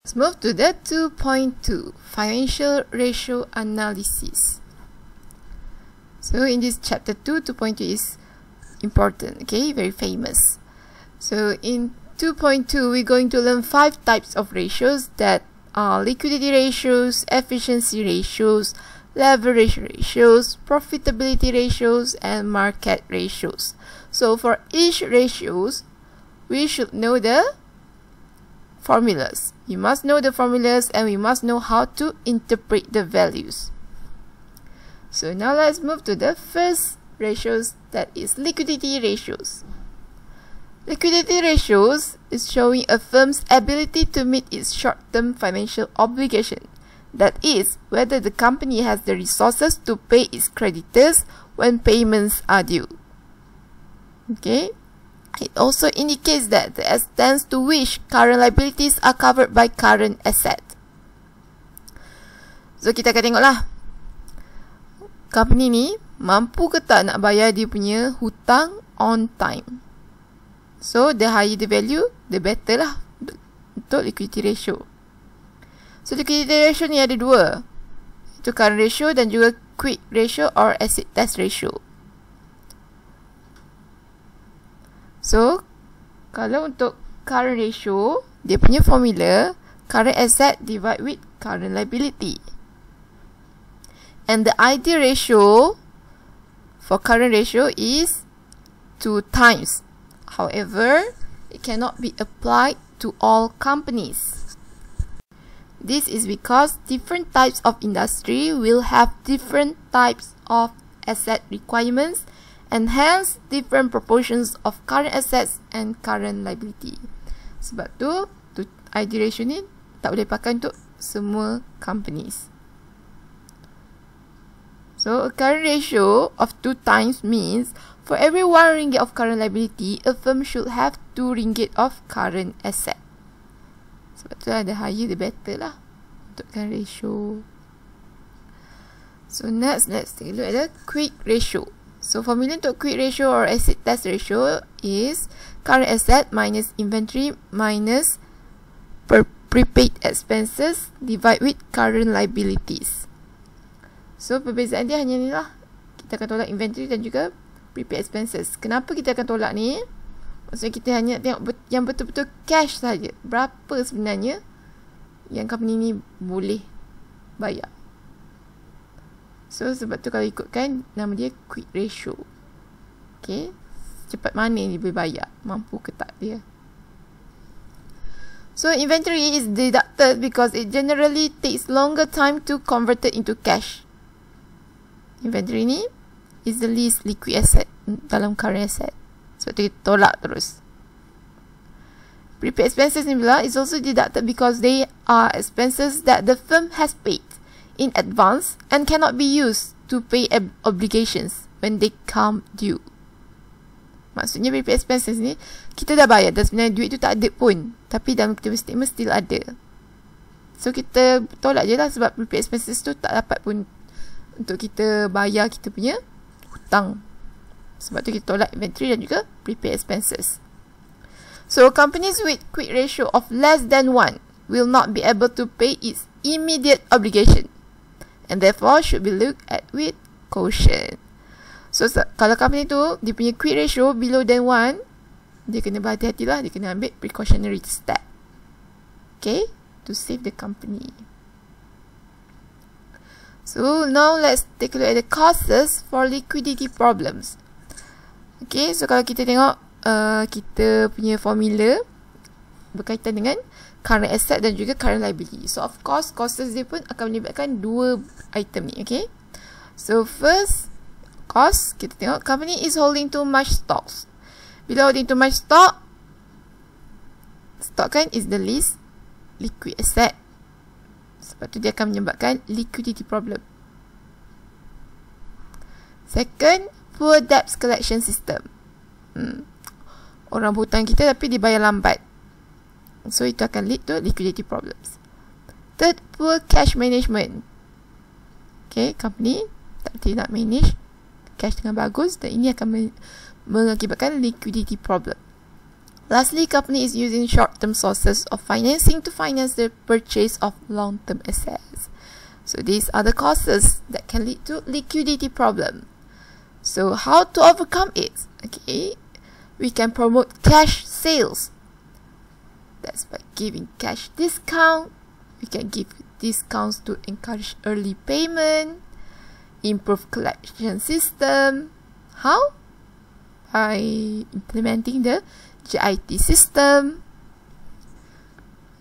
Let's move to the 2.2 financial ratio analysis. So in this chapter 2.2 is important, okay, very famous. So in 2.2 we're going to learn 5 types of ratios that are liquidity ratios, efficiency ratios, leverage ratios, profitability ratios, and market ratios. So for each ratios we should know the formulas. You must know the formulas and we must know how to interpret the values. So now let's move to the first ratios, that is liquidity ratios. Liquidity ratios is showing a firm's ability to meet its short-term financial obligation. That is, whether the company has the resources to pay its creditors when payments are due. Okay. It also indicates that the extent to which current liabilities are covered by current asset. So kita akan tengoklah, company ni mampu ke tak nak bayar dia punya hutang on time. So the higher the value, the better lah untuk liquidity ratio. So liquidity ratio ni ada dua, itu current ratio dan juga quick ratio or acid test ratio. So, kalau untuk current ratio, dia punya formula, current asset divide with current liability. And the ideal ratio for current ratio is 2 times. However, it cannot be applied to all companies. This is because different types of industry will have different types of asset requirements and hence different proportions of current assets and current liability. Sebab tu ideal ratio ni tak boleh pakai untuk semua companies. So a current ratio of 2 times means for every 1 ringgit of current liability, a firm should have 2 ringgit of current asset. Sebab tu the higher the better lah untuk current ratio. So next, let's take a look at the quick ratio. So formula untuk quick ratio or acid test ratio is current asset minus inventory minus prepaid expenses divide with current liabilities. So perbezaan dia hanya ni lah. Kita akan tolak inventory dan juga prepaid expenses. Kenapa kita akan tolak ni? Maksudnya kita hanya tengok yang betul-betul cash saja. Berapa sebenarnya yang company ni boleh bayar. So sebab tu kalau ikutkan nama dia quick ratio. Okay, cepat mana dia boleh bayar, mampu ke tak dia. So inventory is deducted because it generally takes longer time to convert it into cash. Inventory ni is the least liquid asset dalam current asset. Sebab tu kita tolak terus. Prepaid expenses ni pula is also deducted because they are expenses that the firm has paid in advance and cannot be used to pay obligations when they come due. Maksudnya prepaid expenses ni kita dah bayar dan sebenarnya duit tu tak ada pun, tapi dalam kita statement still ada. So kita tolak je lah sebab prepaid expenses tu tak dapat pun untuk kita bayar kita punya hutang. Sebab tu kita tolak inventory dan juga prepaid expenses. So companies with quick ratio of less than 1 will not be able to pay its immediate obligation and therefore should be looked at with caution. So kalau company tu dia punya quick ratio below than 1, dia kena berhati-hati lah, dia kena ambil precautionary step, okay, to save the company. So now let's take a look at the causes for liquidity problems. Okay, so kalau kita tengok kita punya formula berkaitan dengan current asset dan juga current liability. So of course causes dia pun akan melibatkan 2 item ni, okay. So first cause, kita tengok company is holding too much stocks. Bila holding too much stock kan is the least liquid asset. Sebab tu dia akan menyebabkan liquidity problem. Second, poor debt collection system. Orang berhutang kita tapi dibayar lambat. So itu akan lead to liquidity problems. Third, poor cash management. Okay, company tak boleh nak manage cash dengan bagus dan ini akan mengakibatkan liquidity problem. Lastly, company is using short-term sources of financing to finance the purchase of long-term assets. So these are the causes that can lead to liquidity problem. So how to overcome it? Okay, we can promote cash sales. That's by giving cash discount. We can give discounts to encourage early payment, improve collection system. How? By implementing the GIT system.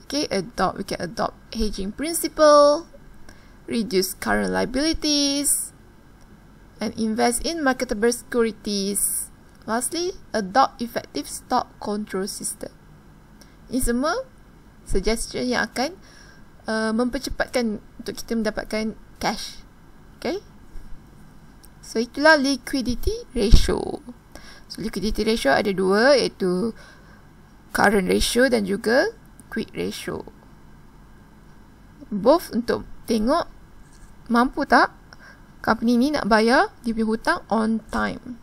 Okay, we can adopt hedging principle, reduce current liabilities, and invest in marketable securities. Lastly, adopt effective stock control system. Ini semua suggestion yang akan mempercepatkan untuk kita mendapatkan cash. Okay, so itulah liquidity ratio. So liquidity ratio ada dua, iaitu current ratio dan juga quick ratio. Both untuk tengok mampu tak company ni nak bayar dia punya hutang on time.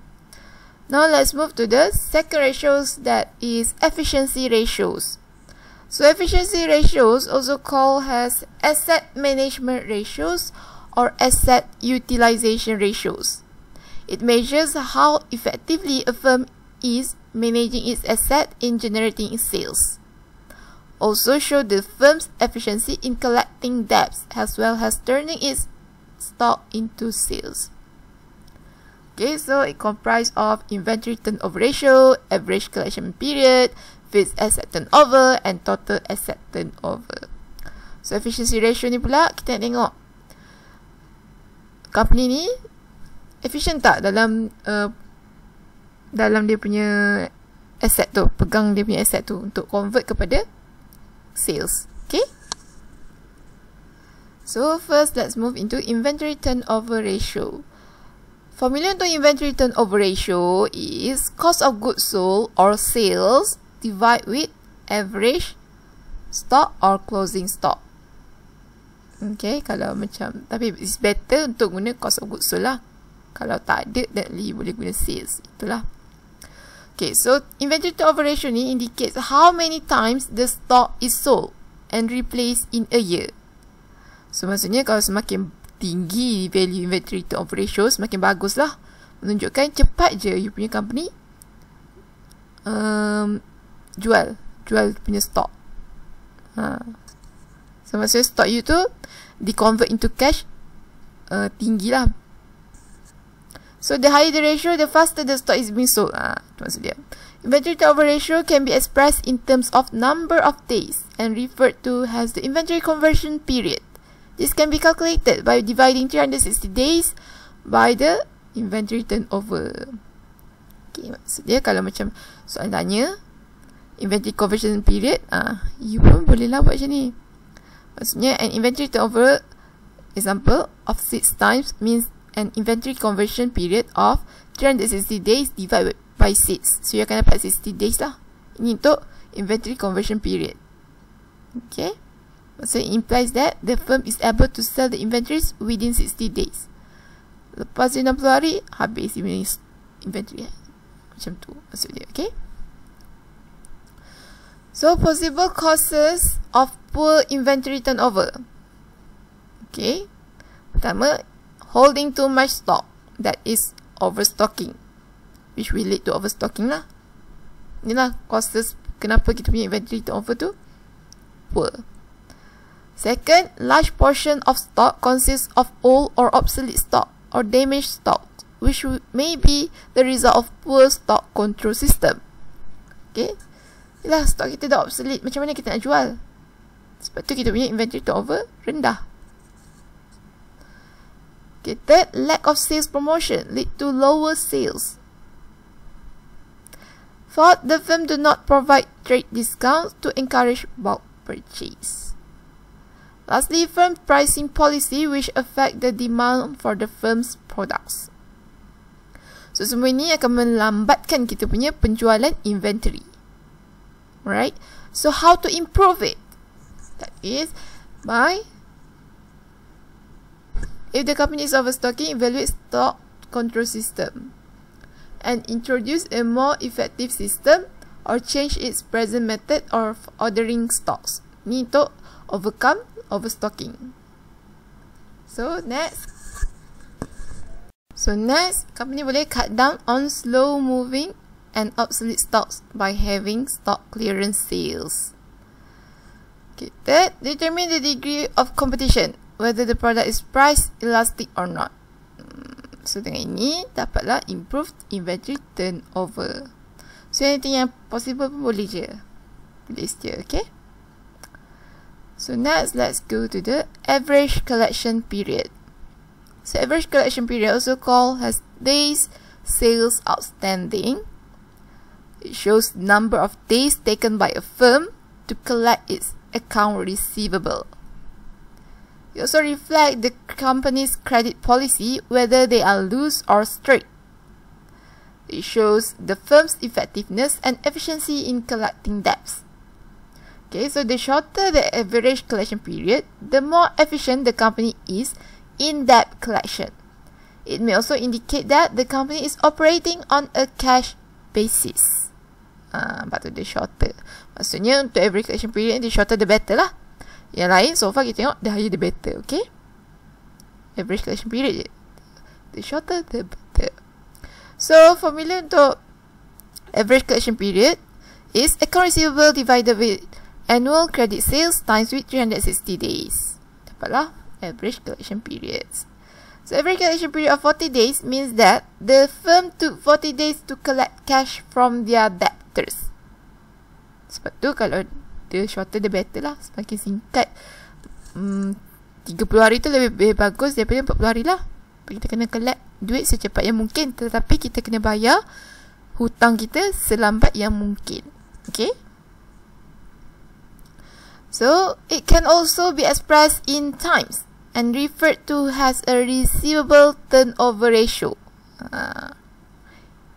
Now let's move to the second ratios, that is efficiency ratios. So efficiency ratios, also called as asset management ratios or asset utilization ratios. It measures how effectively a firm is managing its asset in generating sales. Also show the firm's efficiency in collecting debts as well as turning its stock into sales. Okay, so it comprises of inventory turnover ratio, average collection period, fixed asset turnover, and total asset turnover. So efficiency ratio ni pula kita nak tengok company ni efficient tak dalam dia punya asset tu, pegang dia punya asset tu untuk convert kepada sales. Okay, so first let's move into inventory turnover ratio. Formula untuk inventory turnover ratio is cost of goods sold or sales divide with average stock or closing stock. Okay, kalau macam, tapi it's better untuk guna cost of goods sold lah. Kalau tak ada, then boleh guna sales. Itulah. Okay, so inventory turnover ratio ni indicates how many times the stock is sold and replaced in a year. So maksudnya kalau semakin tinggi value inventory turnover ratio, semakin bagus lah, menunjukkan cepat je you punya company jual punya stock. So maksudnya stock you tu di convert into cash tinggi lah. So the higher the ratio, the faster the stock is being sold. Itu maksud dia. Inventory turnover ratio can be expressed in terms of number of days and referred to as the inventory conversion period. This can be calculated by dividing 360 days by the inventory turnover. Okay, maksud dia kalau macam soalan tanya inventory conversion period, you pun boleh lah buat macam ni. Maksudnya an inventory turnover example of 6 times means an inventory conversion period of 360 days divided by 6. So you akan dapat 60 days lah. Ini untuk inventory conversion period. Okay, so it implies that the firm is able to sell the inventories within 60 days. Lepas 60 hari, habis inventory. Macam tu maksud dia. Okay, so possible causes of poor inventory turnover. Okay, pertama, holding too much stock, that is overstocking, which will lead to overstocking lah. Inilah causes kenapa kita punya inventory turnover tu poor. Second, large portion of stock consists of old or obsolete stock or damaged stock, which may be the result of poor stock control system. Okay, yelah, stock kita dah obsolete, macam mana kita nak jual? Sebab tu kita punya inventory turnover rendah. Okay, third, lack of sales promotion lead to lower sales. Fourth, the firm do not provide trade discounts to encourage bulk purchase. Lastly, firm pricing policy which affect the demand for the firm's products. So semua ini akan melambatkan kita punya penjualan inventory. Right? So how to improve it? That is by, if the company is overstocking, evaluate stock control system and introduce a more effective system or change its present method of ordering stocks. Ni untuk overcome overstocking. So next, company boleh cut down on slow moving and obsolete stocks by having stock clearance sales. Okay, third, determine the degree of competition, whether the product is price elastic or not. So dengan ini dapatlah improved inventory turnover. So anything yang possible pun boleh je. List je, okay? So next, let's go to the average collection period. So average collection period, also called as days sales outstanding. It shows the number of days taken by a firm to collect its account receivable. It also reflects the company's credit policy, whether they are loose or strict. It shows the firm's effectiveness and efficiency in collecting debts. Okay, so the shorter the average collection period, the more efficient the company is in debt collection. It may also indicate that the company is operating on a cash basis. Lepas tu dia shorter. Maksudnya untuk average collection period, the shorter the better lah. Yang lain, so far kita tengok, the higher the better, okay? Average collection period je. The shorter the better. So, formula untuk average collection period is account receivable divided with annual credit sales times with 360 days. Dapatlah average collection periods. So, average collection period of 40 days means that the firm took 40 days to collect cash from their debtors. Sebab tu kalau dia shorter the better lah. Semakin singkat 30 hari tu lebih bagus daripada 40 hari lah. Kita kena collect duit secepat yang mungkin, tetapi kita kena bayar hutang kita selambat yang mungkin. Okay? So, it can also be expressed in times and referred to as a receivable turnover ratio.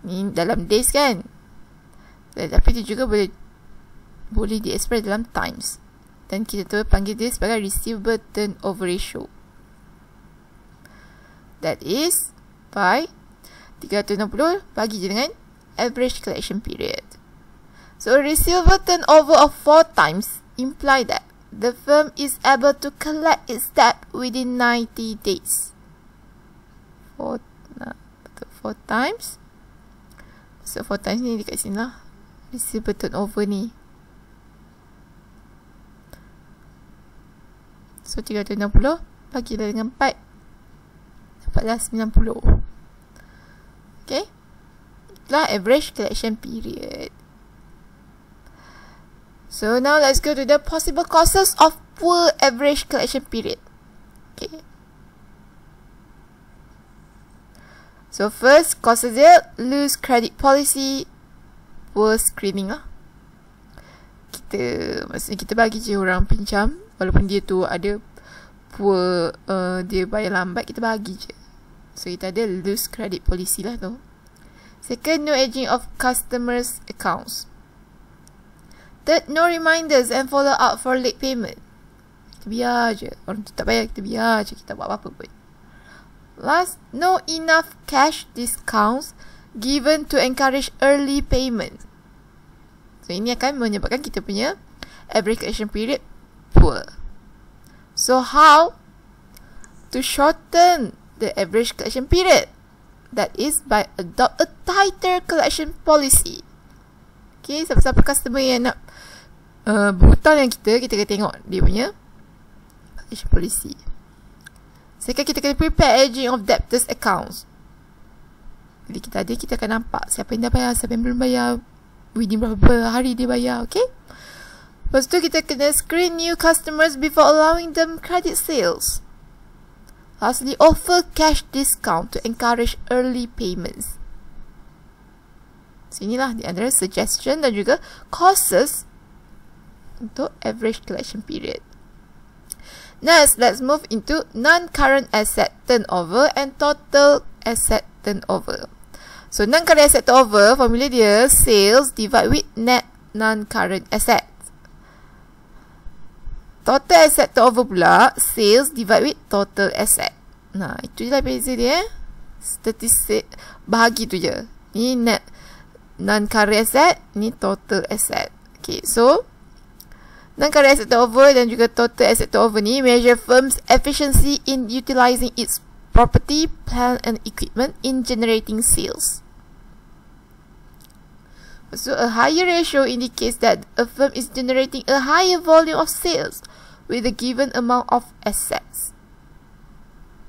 Ni dalam days kan? Tapi itu juga boleh di-express dalam times. Dan kita tu panggil dia sebagai receivable turnover ratio. That is by 360 bagi je dengan average collection period. So, receivable turnover of 4 times imply that the firm is able to collect its debt within 90 days. 4 times. So, 4 times ni dekat sini lah. Receivable turnover ni. So, 360 bagilah dengan 4. Dapatlah 90. Okay. Itulah average collection period. So, now let's go to the possible causes of poor average collection period. Okay. So, first, causes dia loose credit policy, poor screening lah. Maksudnya kita bagi je orang pinjam, walaupun dia tu ada poor, dia bayar lambat, kita bagi je. So, kita ada loose credit policy lah tu. Second, no aging of customers' accounts. Third, no reminders and follow up for late payment. Kita biar je. Orang tu tak bayar, kita biar je. Kita buat apa-apa pun. Last, no enough cash discounts given to encourage early payment. So, ini akan menyebabkan kita punya average collection period poor. So, how to shorten the average collection period? That is by adopt a tighter collection policy. Okay, siapa-siapa customer yang nak berhutang dengan kita kena tengok dia punya collection policy. Second, kita kena prepare aging of debtors accounts. Jadi kita akan nampak siapa yang dah bayar, siapa yang belum bayar, within berapa hari dia bayar, okay? Lepas tu kita kena screen new customers before allowing them credit sales. Lastly, offer cash discount to encourage early payments. So, inilah di antara suggestion dan juga causes untuk average collection period. Next, let's move into non-current asset turnover and total asset turnover. So, non-current asset turnover, formula dia sales divide with net non-current assets. Total asset turnover pula sales divide with total asset. Nah, itu je lah beza dia. Statistik bahagi tu je. Ni net non-current asset, ni total asset. Okay, so non-current asset turnover dan juga total asset turnover ni measure firm's efficiency in utilizing its property, plant and equipment in generating sales. So a higher ratio indicates that a firm is generating a higher volume of sales with a given amount of assets.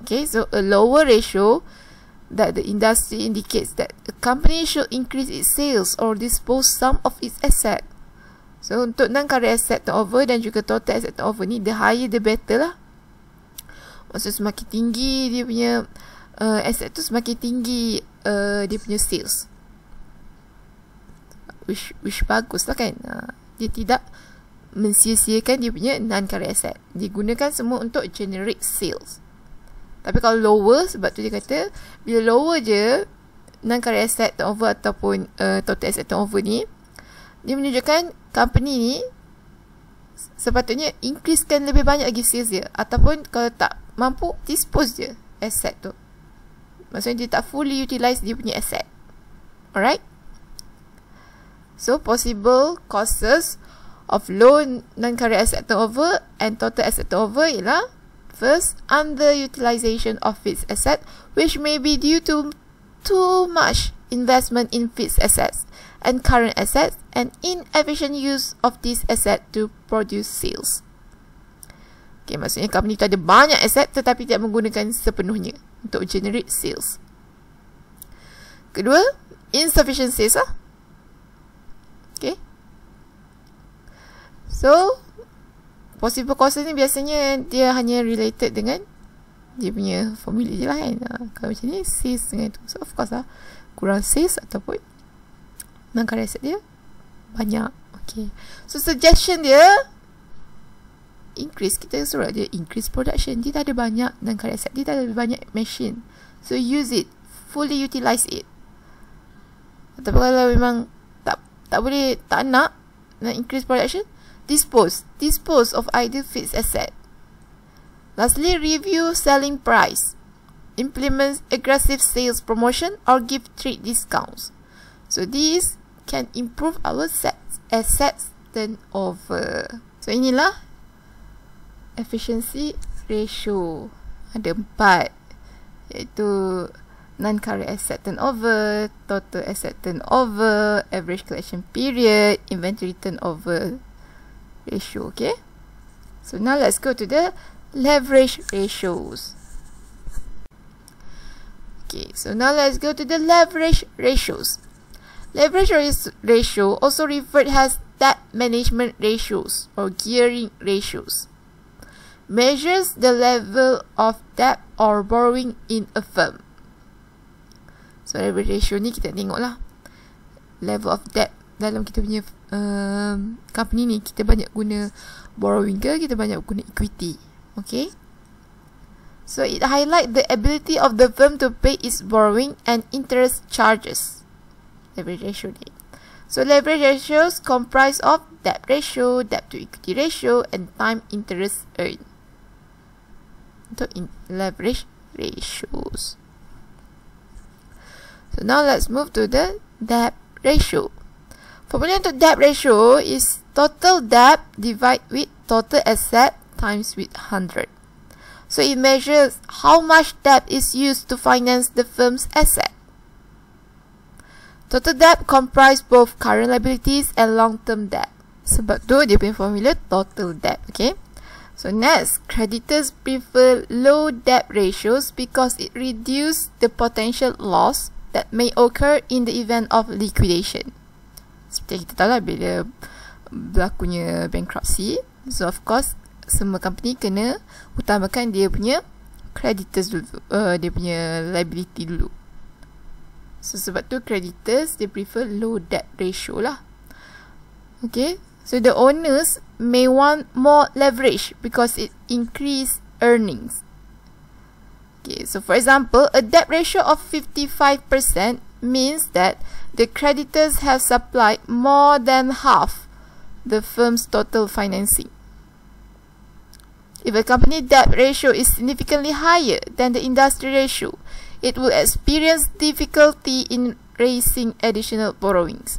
Okay, so a lower ratio that the industry indicates that a company should increase its sales or dispose some of its asset. So untuk non-current asset turnover dan juga total asset turnover ni, the higher the better lah. Maksud semakin tinggi dia punya asset tu, semakin tinggi dia punya sales. Which bagus lah kan. Dia tidak mensia-siakan dia punya non-current asset. Dia gunakan semua untuk generate sales. Tapi kalau lower, sebab tu dia kata bila lower je non-current asset turnover ataupun total asset turnover ni, dia menunjukkan company ni sepatutnya increasekan lebih banyak lagi sales dia, ataupun kalau tak mampu, dispose je asset tu. Maksudnya dia tak fully utilize dia punya asset. Alright. So possible causes of low non-current asset turnover and total asset turnover ialah, first, underutilization of fixed asset, which may be due to too much investment in fixed assets and current assets and inefficient use of this asset to produce sales. Okay, maksudnya company tu ada banyak aset tetapi tidak menggunakan sepenuhnya untuk generate sales. Kedua, insufficient sales lah. Okay. So, possible causes ni biasanya dia hanya related dengan dia punya formula je lah kan. Kalau macam ni, sales dengan tu. So, of course lah, kurang sales ataupun non-current asset dia banyak. Okay. So, suggestion dia, increase, kita suruh dia increase production. Dia tak ada banyak non-current asset, dia tak ada banyak machine. So, use it, fully utilize it. Ataupun kalau memang tak boleh, tak nak increase production, dispose of either fixed asset. Lastly, review selling price, implement aggressive sales promotion or give trade discounts. So these can improve our assets turnover. So inilah efficiency ratio. Ada 4, iaitu non-current asset turnover, total asset turnover, average collection period, inventory turnover ratio. Okay, so now let's go to the leverage ratios. Okay, so now let's go to the leverage ratios. Leverage ratio, also referred as debt management ratios or gearing ratios, measures the level of debt or borrowing in a firm. So leverage ratio ni kita tengok lah level of debt dalam kita punya company ni. Kita banyak guna borrowing ke, kita banyak guna equity. Okay, so it highlight the ability of the firm to pay its borrowing and interest charges. Leverage ratio ni. So leverage ratios comprise of debt ratio, debt to equity ratio and time interest earned. Untuk leverage ratios. So now let's move to the debt ratio. Formula untuk debt ratio is total debt divided with total asset times with 100. So it measures how much debt is used to finance the firm's asset. Total debt comprise both current liabilities and long-term debt. Sebab tu dia punya formula total debt. Okay. So next, creditors prefer low debt ratios because it reduces the potential loss that may occur in the event of liquidation. Seperti kita tahu lah, bila berlakunya bankruptcy, so of course semua company kena utamakan dia punya creditors dulu, dia punya liability dulu. So sebab tu creditors they prefer low debt ratio lah. Okay, so the owners may want more leverage because it increase earnings. Okay, so for example, a debt ratio of 55% means that the creditors have supplied more than half the firm's total financing. If a company debt ratio is significantly higher than the industry ratio, it will experience difficulty in raising additional borrowings.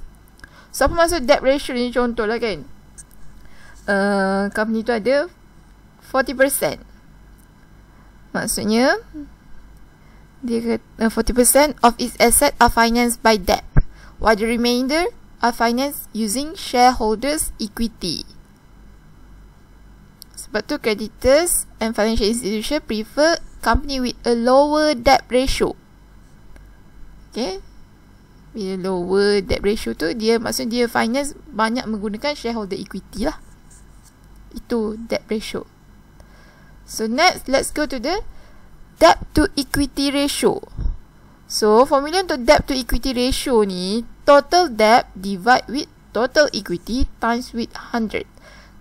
So apa maksud debt ratio ni? Contoh lah kan, company tu ada 40%. Maksudnya dia 40% of its asset are financed by debt, while the remainder are financed using shareholders' equity. Sebab tu creditors and financial institution prefer company with a lower debt ratio. Okay, bila lower debt ratio tu, dia maksud dia finance banyak menggunakan shareholder equity lah. Itu debt ratio. So next, let's go to the debt to equity ratio. So formula untuk debt to equity ratio ni, total debt divide with total equity times with 100.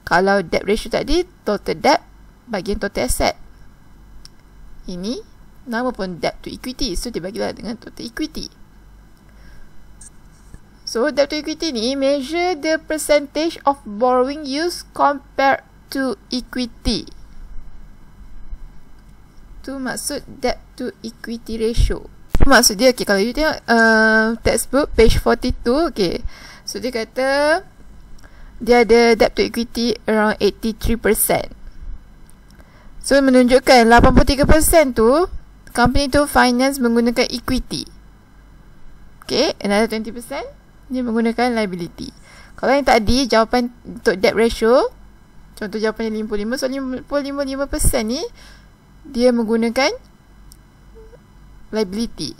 Kalau debt ratio tadi, total debt bagian total asset. Ini nama pun debt to equity, so dia bagilah dengan total equity. So debt to equity ni measure the percentage of borrowing used compared to equity. Tu maksud debt to equity ratio. Maksud dia, okay, kalau you tengok textbook page 42, okay, so dia kata dia ada debt to equity around 83%. So menunjukkan 83% tu company tu finance menggunakan equity. Okay, another 20% dia menggunakan liability. Kalau yang tadi jawapan untuk debt ratio, contoh jawapannya 55, so 55% ni dia menggunakan liability.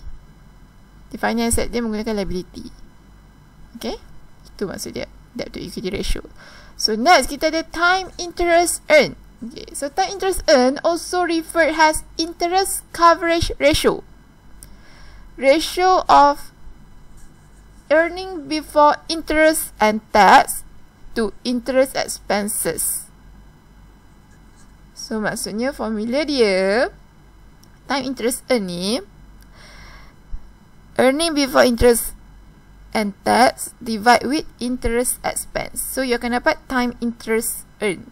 Di finance asset dia menggunakan liability. Okay, itu maksud dia debt to equity ratio. So next kita ada time interest earned. Okay, so time interest earned also referred as interest coverage ratio. Ratio of earning before interest and tax to interest expenses. So maksudnya formula dia, time interest earned ni, earning before interest and tax divide with interest expense. So you akan dapat time interest earned.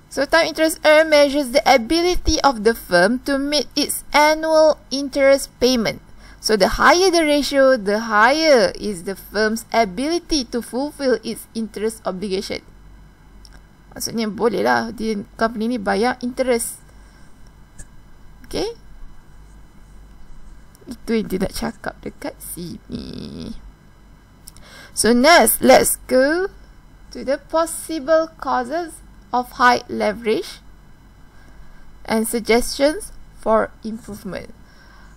So time interest earned measures the ability of the firm to meet its annual interest payment. So the higher the ratio, the higher is the firm's ability to fulfill its interest obligation. Maksudnya boleh lah dia, company ni bayar interest. Okay, itu yang dia nak cakap dekat sini. So next, let's go to the possible causes of high leverage and suggestions for improvement.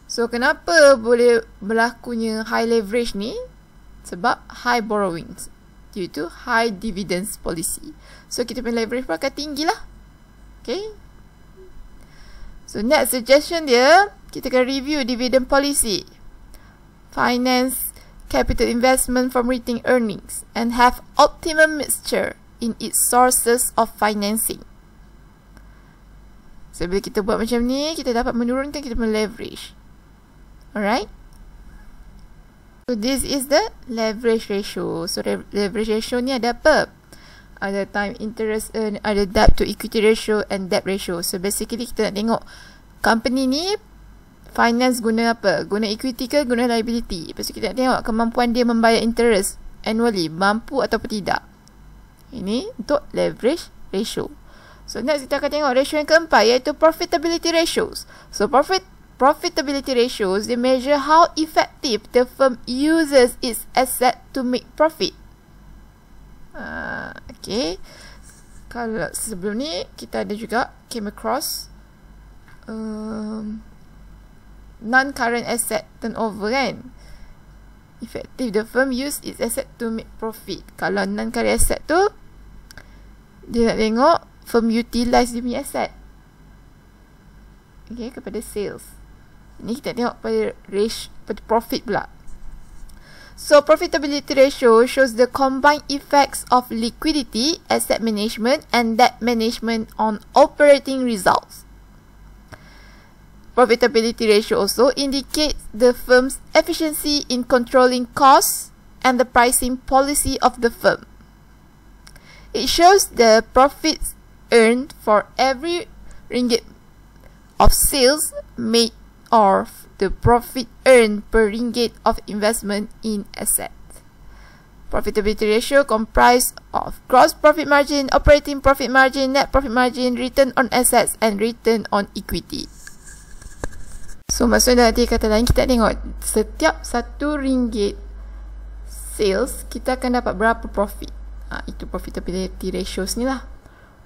So kenapa boleh berlakunya high leverage ni? Sebab high borrowings due to high dividends policy. So kita punya leverage pun akan tinggi lah. Okay, so next suggestion dia, kita akan review dividend policy, finance capital investment from retained earnings, and have optimum mixture in its sources of financing. So bila kita buat macam ni, kita dapat menurunkan kita punya leverage. Alright, so this is the leverage ratio. So leverage ratio ni ada apa? Ada time interest earned, ada debt to equity ratio and debt ratio. So basically kita nak tengok company ni finance guna apa? Guna equity ke guna liability? Lepas tu kita nak tengok kemampuan dia membayar interest annually, mampu ataupun tidak. Ini untuk leverage ratio. So next kita akan tengok ratio yang keempat, iaitu profitability ratios. So profitability ratios, they measure how effective the firm uses its asset to make profit. Okay, kalau sebelum ni kita ada juga came across non-current asset turnover kan. Effective the firm use its asset to make profit. Kalau non-current asset tu, dia nak tengok firm utilize dia punya asset, okay, kepada sales. Ini kita tengok pada ratio, pada profit pula. So profitability ratio shows the combined effects of liquidity, asset management, and debt management on operating results. Profitability ratio also indicates the firm's efficiency in controlling costs and the pricing policy of the firm. It shows the profits earned for every ringgit of sales made or the profit earned per ringgit of investment in asset. Profitability ratio comprised of gross profit margin, operating profit margin, net profit margin, return on assets and return on equity. So maksudnya nanti kata lain kita tengok setiap RM1 sales kita akan dapat berapa profit. Itu profitability ratios ni lah.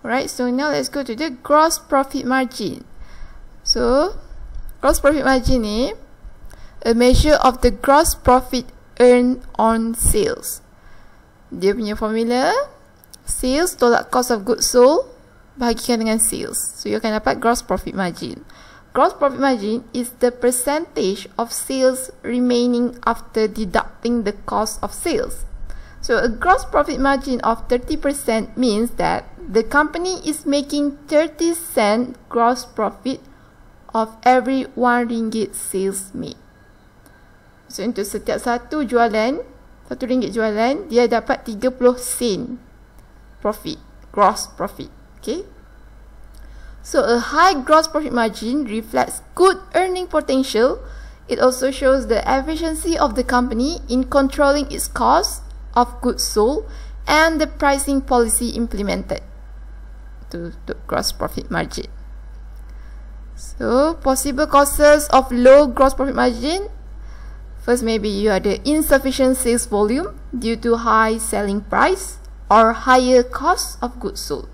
Alright, so now let's go to the gross profit margin. So gross profit margin ni a measure of the gross profit earned on sales. Dia punya formula sales tolak cost of goods sold bahagikan dengan sales. So you akan dapat gross profit margin. Gross profit margin is the percentage of sales remaining after deducting the cost of sales. So a gross profit margin of 30% means that the company is making 30 cent gross profit of every RM1 sales made. So untuk setiap satu jualan, RM1 jualan, dia dapat 30 sen profit, gross profit. Okay. So a high gross profit margin reflects good earning potential. It also shows the efficiency of the company in controlling its cost of goods sold and the pricing policy implemented to the gross profit margin. So possible causes of low gross profit margin. First, maybe you had insufficient sales volume due to high selling price or higher cost of goods sold.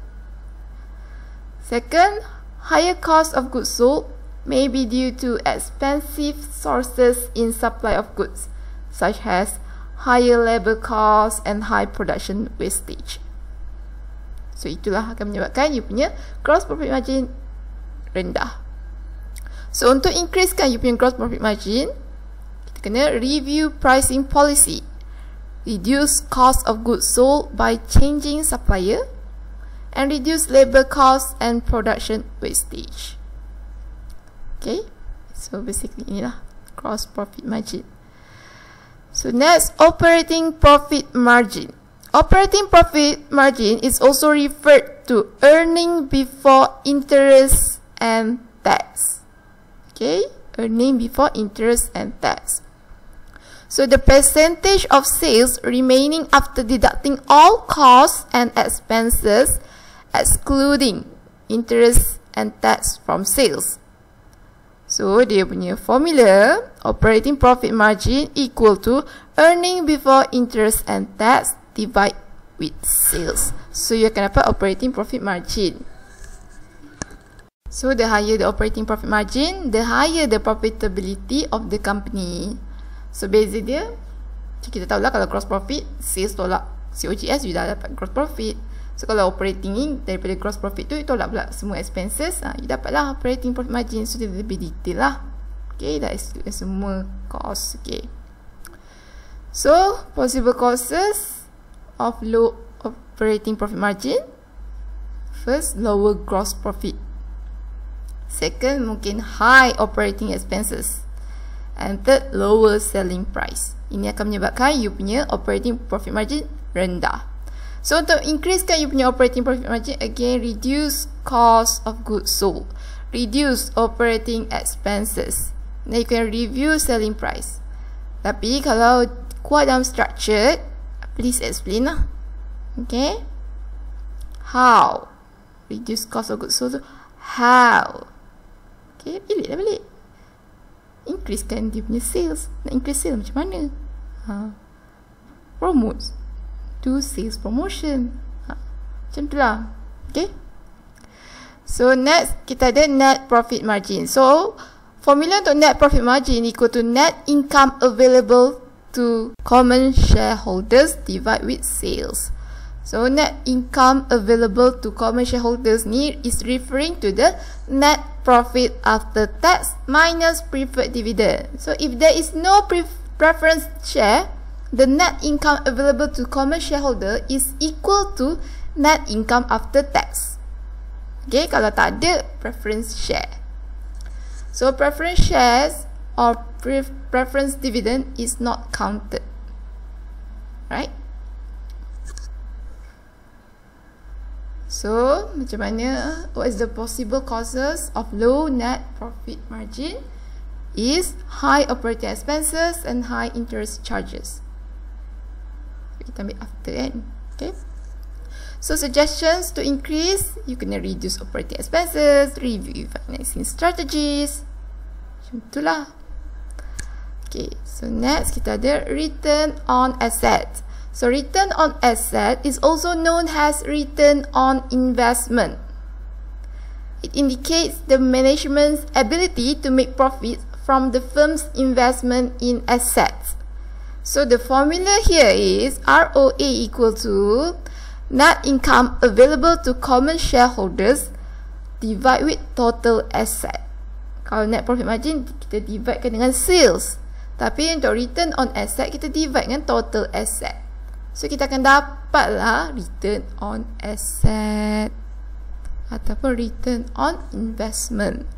Second, higher cost of goods sold may be due to expensive sources in supply of goods, such as higher labor costs and high production wastage. So itulah akan menyebabkan you punya gross profit margin rendah. So untuk increasekan you punya gross profit margin, kena review pricing policy, reduce cost of goods sold by changing supplier, and reduce labor costs and production wastage. Okay, so basically inilah gross profit margin. So next, operating profit margin. Operating profit margin is also referred to earning before interest and tax. Okay, earning before interest and tax. So the percentage of sales remaining after deducting all costs and expenses, excluding interest and tax from sales. So dia punya formula, operating profit margin equal to earning before interest and tax divide with sales. So you akan dapat operating profit margin. So the higher the operating profit margin, the higher the profitability of the company. So beza dia, kita tahulah kalau gross profit, sales tolak COGS, you dah dapat gross profit. So kalau operating ni, daripada gross profit tu, you tolak pula semua expenses, you dapatlah operating profit margin. So dia lebih detail lah. Okay, dah exclude semua cost. Okay. So, possible causes of low operating profit margin. First, lower gross profit. Second, mungkin high operating expenses. And third, lower selling price. Ini akan menyebabkan you punya operating profit margin rendah. So untuk increasekan you punya operating profit margin, again reduce cost of goods sold, reduce operating expenses. Then you can review selling price. Tapi kalau kuat dalam structured, please explain lah. Okay, how reduce cost of goods sold? How? Okay, pilih lah balik. Increasekan dia punya sales. Nak increase sales macam mana? Promote. Do sales promotion. Macam tu lah. Okay. So next, kita ada net profit margin. So formula untuk net profit margin equal to net income available to common shareholders divide with sales. So net income available to common shareholders ni is referring to the net profit after tax minus preferred dividend. So if there is no preference share, the net income available to common shareholder is equal to net income after tax. Okay, kalau tak ada preference share. So preference shares or preference dividend is not counted. Right? So, macam mana? What is the possible causes of low net profit margin? is high operating expenses and high interest charges. Kita ambil after kan. Okay. So suggestions to increase, you can reduce operating expenses, review financing strategies. Macam itulah. Okay, so next kita ada return on asset. So return on asset is also known as return on investment. It indicates the management's ability to make profits from the firm's investment in assets. So the formula here is ROA equal to net income available to common shareholders divide with total asset. Kalau net profit margin kita dividekan dengan sales. Tapi untuk return on asset kita divide dengan total asset. So kita akan dapatlah return on asset ataupun return on investment.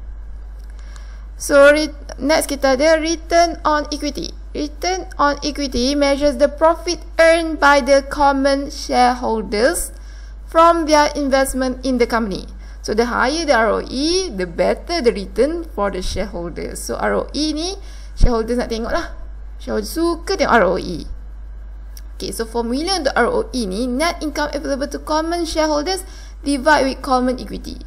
So next kita ada return on equity. Return on equity measures the profit earned by the common shareholders from their investment in the company. So the higher the ROE, the better the return for the shareholders. So ROE ni shareholders nak tengok lah. Shareholders suka tengok ROE. Okay, so formula untuk ROE ni net income available to common shareholders divide with common equity.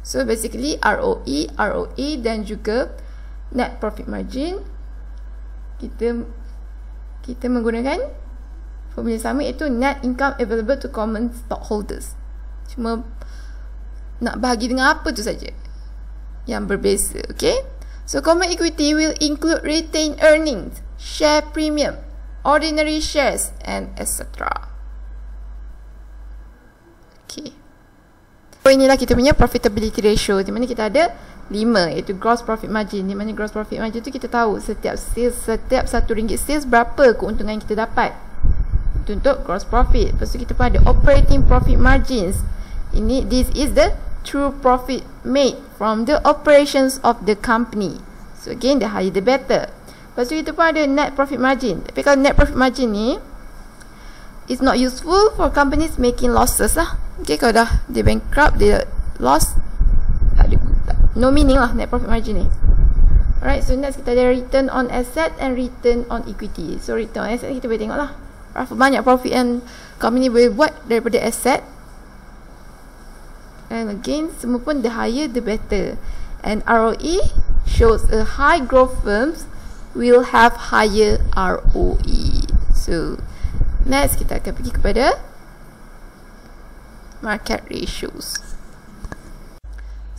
So basically ROE, ROA dan juga net profit margin kita menggunakan formula sama, iaitu net income available to common stockholders. Cuma nak bahagi dengan apa tu saja yang berbeza. Okay, so common equity will include retained earnings, share premium, ordinary shares and etc. Okay, so inilah kita punya profitability ratio, di mana kita ada 5, iaitu gross profit margin. Di mana gross profit margin tu kita tahu setiap RM1 sales berapa keuntungan yang kita dapat. Itu untuk gross profit. Lepas tu kita pun ada operating profit margins. This is the true profit made from the operations of the company. So again, the higher the better. Lepas tu kita pun ada net profit margin. Tapi kalau net profit margin ni is not useful for companies making losses lah. Okay, kalau dah dia bankrupt, dia loss, no meaning lah net profit margin ni. Alright, so next kita ada return on asset and return on equity. So return on asset kita boleh tengok lah berapa banyak profit yang company boleh buat daripada asset. And again, semua pun the higher the better. And ROE shows a high growth firms will have higher ROE. So next kita akan pergi kepada market ratios.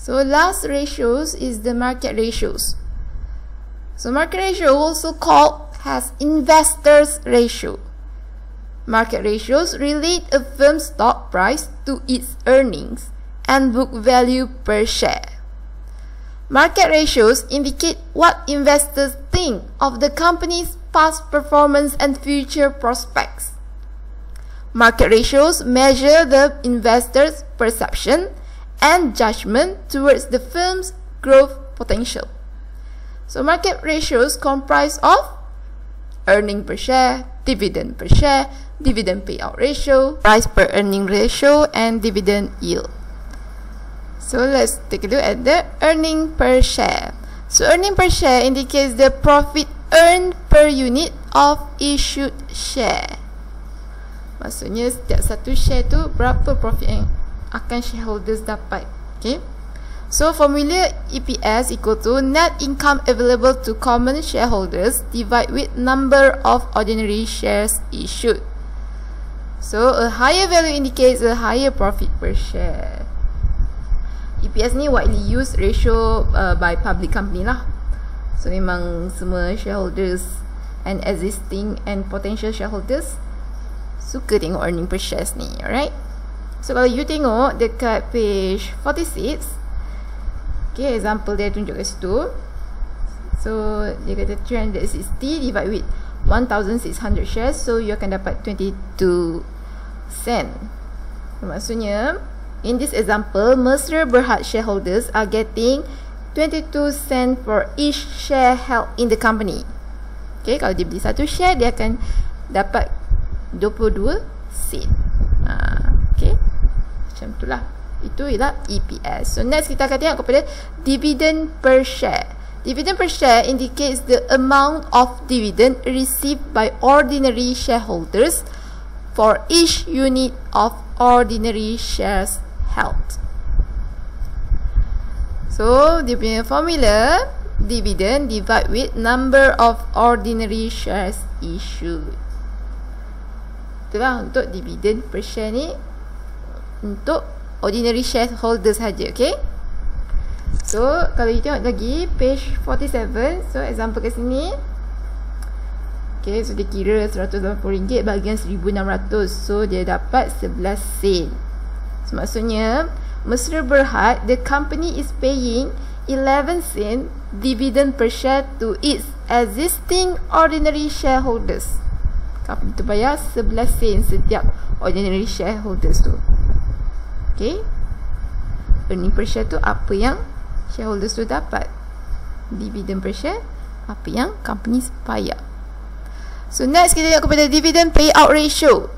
So last ratios is the market ratios. So market ratio also called as investors ratio. Market ratios relate a firm's stock price to its earnings and book value per share. Market ratios indicate what investors think of the company's past performance and future prospects. Market ratios measure the investor's perception and judgment towards the firm's growth potential. So market ratios comprise of earning per share, dividend per share, dividend payout ratio, price per earning ratio, and dividend yield. So let's take a look at the earning per share. So earning per share indicates the profit earned per unit of issued share. Maksudnya setiap satu share tu berapa profit yang akan shareholders dapat. Okay, so formula EPS equal to net income available to common shareholders divide with number of ordinary shares issued. So a higher value indicates a higher profit per share. EPS ni widely used ratio by public company lah. So memang semua shareholders and existing and potential shareholders suka tengok earning per shares ni. Alright, so kalau you tengok dekat page 46, okay, example dia tunjuk kat situ. So dia kata 360 divide with 1600 shares, so you akan dapat 22 sen. Maksudnya in this example, Mesra Berhad shareholders are getting 22 sen for each share held in the company. Okay, kalau dia beli satu share, dia akan dapat 22 sen. Okay, macam itulah. Itu ialah EPS. So next kita akan tengok kepada dividend per share. Dividend per share indicates the amount of dividend received by ordinary shareholders for each unit of ordinary shares held. So, dia punya formula, dividend divide with number of ordinary shares issued. Itulah untuk dividend per share ni untuk ordinary shareholder saja, okay? So, kalau kita tengok lagi page 47, so example kat sini. Okay, so dia kira RM180 bahagian 1,600. So, dia dapat 11 sen. So, maksudnya mesra berhad, the company is paying 11 sen dividend per share to its existing ordinary shareholders. Company tu bayar 11 sen setiap ordinary shareholders tu. Okay, earning per share tu apa yang shareholders tu dapat. Dividend per share apa yang company bayar. So next kita tengok kepada dividend payout ratio.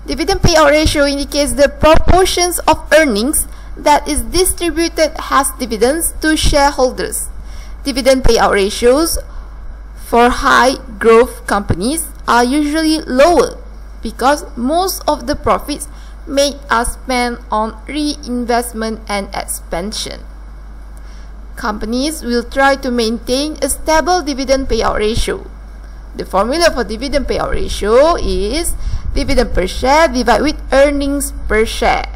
Dividend payout ratio indicates the proportions of earnings that is distributed as dividends to shareholders. Dividend payout ratios for high growth companies are usually lower because most of the profits made are spent on reinvestment and expansion. Companies will try to maintain a stable dividend payout ratio. The formula for dividend payout ratio is dividend per share divided with earnings per share.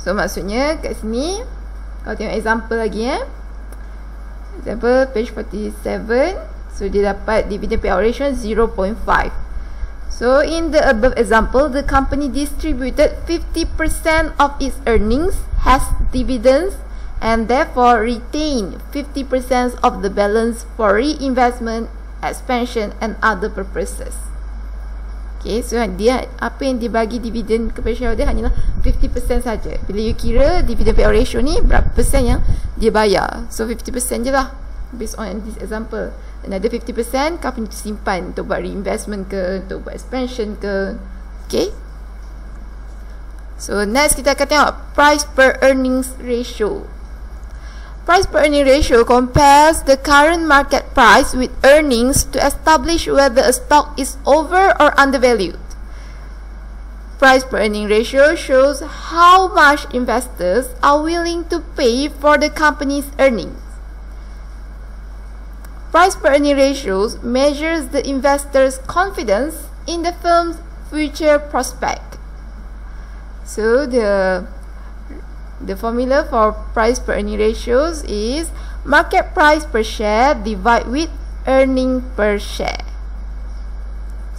So maksudnya kat sini, kalau tengok example lagi example page 47, so dia dapat dividend payout ratio 0.5. So in the above example, the company distributed 50% of its earnings as dividends and therefore retained 50% of the balance for reinvestment, expansion and other purposes. Okay, so dia apa yang dibagi dividen kepada shareholder hanyalah 50% saja. Bila you kira dividend payout ratio ni berapa persen yang dia bayar. So 50% je lah based on this example. Another 50% company simpan untuk buat reinvestment ke, untuk buat expansion ke. Okay. So next kita akan tengok price per earnings ratio. Price per earning ratio compares the current market price with earnings to establish whether a stock is over or undervalued. Price per earning ratio shows how much investors are willing to pay for the company's earnings. Price per earning ratios measures the investor's confidence in the firm's future prospect. So the formula for price per earning ratios is market price per share divided with earning per share.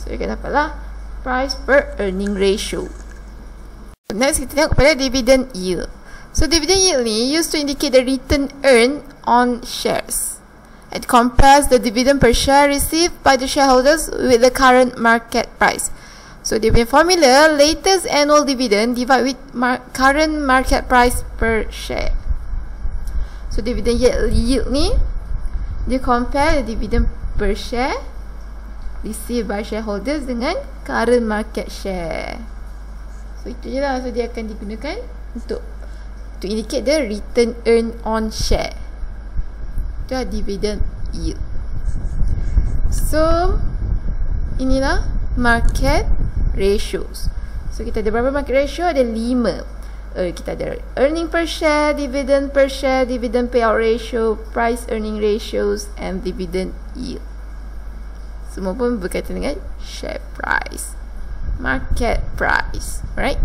So you can dapatlah price per earning ratio. Next kita tengok kepada dividend yield. So dividend yield ni used to indicate the return earned on shares. It compares the dividend per share received by the shareholders with the current market price. So dia punya formula, latest annual dividend divided with current market price per share. So dividend yield ni, dia compare the dividend per share received by shareholders dengan current market share. So itu je lah. So dia akan digunakan untuk indicate the return earned on share. Itu adalah dividend yield. So inilah market ratios. So kita ada berapa market ratio? Ada 5. Kita ada earning per share, dividend payout ratio, price earning ratios and dividend yield. Semua pun berkaitan dengan share price, market price, right?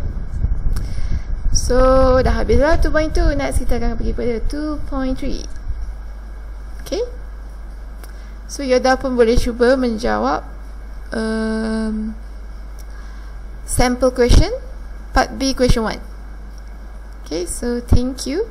So dah habislah 2.2. Next kita akan pergi pada 2.3. Okay, so Yoda pun boleh cuba menjawab sample question part B question 1. Okay, so thank you.